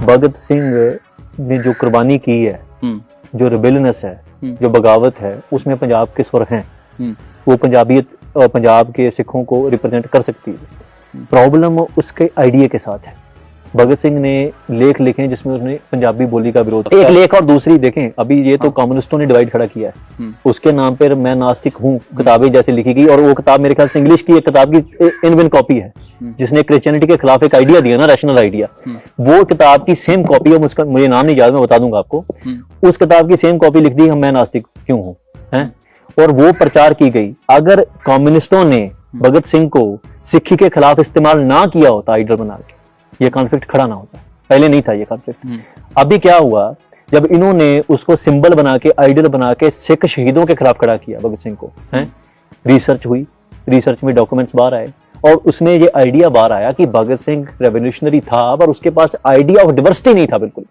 भगत सिंह ने जो कुर्बानी की है, जो रिबेलियस है, जो बगावत है, उसमें पंजाब के स्वर हैं। वो पंजाब के सिखों को रिप्रेजेंट कर सकती है। प्रॉब्लम उसके आइडिया के साथ है। भगत सिंह ने लेख लिखे जिसमें उसने पंजाबी बोली का विरोध, एक लेख और दूसरी देखें, अभी ये तो कम्युनिस्टों ने डिवाइड खड़ा किया है। उसके नाम पर मैं नास्तिक हूँ किताबें जैसे लिखी गई, और वो किताब मेरे ख्याल से इंग्लिश की एक किताब की इनविन कॉपी है, जिसने क्रिश्चियनिटी के खिलाफ एक आइडिया दिया ना, रैशनल आइडिया। वो किताब की सेम कॉपी है, मुझे नाम नहीं याद, मैं बता दूंगा आपको। उस किताब की सेम कॉपी लिख दी, मैं नास्तिक क्यों हूँ, और वो प्रचार की गई। अगर कम्युनिस्टों ने भगत सिंह को सिक्खी के खिलाफ इस्तेमाल ना किया होता आइडल बना के, ये कॉन्फ्लिक्ट खड़ा ना होता। पहले नहीं था ये कॉन्फ्लिक्ट। अभी क्या हुआ, जब इन्होंने उसको सिंबल बना के, आइडल बना के सिख शहीदों के खिलाफ खड़ा किया भगत सिंह को, रिसर्च हुई, रिसर्च में डॉक्यूमेंट्स बाहर आए, और उसमें ये आइडिया बाहर आया कि भगत सिंह रेवोल्यूशनरी था, पर उसके पास आइडिया ऑफ डिवर्सिटी नहीं था। बिल्कुल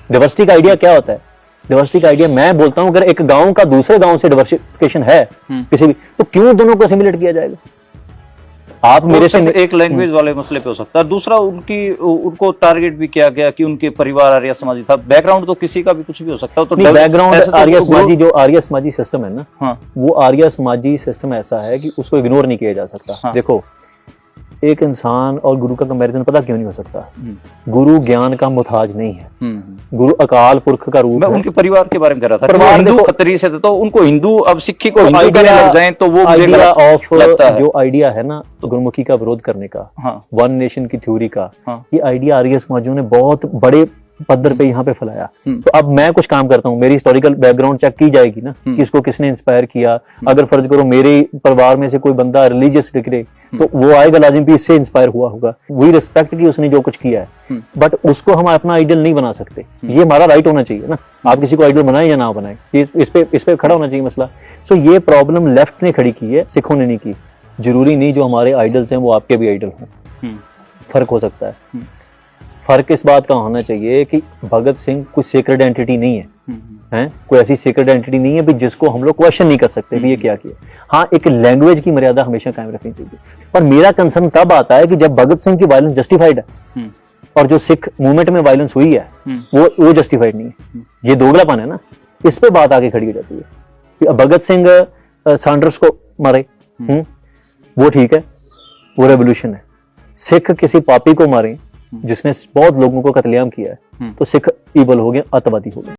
डिवर्सिटी का आइडिया क्या होता है? डिवर्सिटी का आइडिया, मैं बोलता हूं, अगर एक गांव का दूसरे गांव से डिवर्सिफिकेशन है किसी भी, तो क्यों दोनों को असिमिलेट किया जाएगा? आप मेरे से एक लैंग्वेज वाले मसले पे हो सकता है। दूसरा, उनको टारगेट भी किया गया कि उनके परिवार आर्य समाजी था। बैकग्राउंड तो किसी का भी कुछ भी हो सकता है। तो बैकग्राउंड आर्य समाजी, जो आर्य समाजी सिस्टम है ना, वो आर्य समाजी सिस्टम ऐसा है कि उसको इग्नोर नहीं किया जा सकता। देखो, एक इंसान और गुरु का कंपैरिजन पता क्यों नहीं हो सकता? गुरु ज्ञान का मुताज नहीं है, गुरु अकाल पुरख का रूप मैं है। उनके परिवार के बारे में कह रहा था। परिवार हिंदू खत्री से थे, तो उनको हिंदू, अब सिक्खी को हिंदू कहने लग जाएं तो वो आइडिया ऑफ जो आइडिया है ना गुरुमुखी का विरोध करने का, वन नेशन की थ्योरी का, ये आइडिया आर्य समाजियों ने बहुत बड़े पद्धर पे यहाँ पे फैलाया। तो अब मैं कुछ काम करता हूँ, मेरी हिस्टोरिकल बैकग्राउंड चेक की जाएगी ना, कि इसको किसने इंस्पायर किया। अगर फर्ज करो मेरे परिवार में से कोई बंदा रिलीजियस निकले, तो वो आएगा लाजिम भी इससे इंस्पायर हुआ होगा। वही रिस्पेक्ट की उसने जो कुछ किया है, बट उसको हम अपना आइडियल नहीं बना सकते। ये हमारा राइट होना चाहिए ना, आप किसी को आइडियल बनाए या ना बनाए, इस पे खड़ा होना चाहिए मसला। सो ये प्रॉब्लम लेफ्ट ने खड़ी की है, सिखों ने नहीं की। जरूरी नहीं जो हमारे आइडल्स हैं वो आपके भी आइडल हों, फर्क हो सकता है। फर्क इस बात का होना चाहिए कि भगत सिंह कोई सीक्रेट एंटिटी नहीं है, कोई ऐसी सीक्रेट एंटिटी नहीं है भी जिसको हम लोग क्वेश्चन नहीं कर सकते भी ये क्या किया। हाँ, एक लैंग्वेज की मर्यादा हमेशा कायम रखनी चाहिए। पर मेरा कंसर्न तब आता है कि जब भगत सिंह की वायलेंस जस्टिफाइड है और जो सिख मूवमेंट में वायलेंस हुई है वो जस्टिफाइड नहीं है। ये दोगलापन है ना, इस पे बात आगे खड़ी हो जाती है कि भगत सिंह सैंडर्स को मारे, वो ठीक है, वो रेवोल्यूशन है। सिख किसी पापी को मारे जिसने बहुत लोगों को कत्लेआम किया है, तो सिख इबल हो गया, अतवादी हो गया।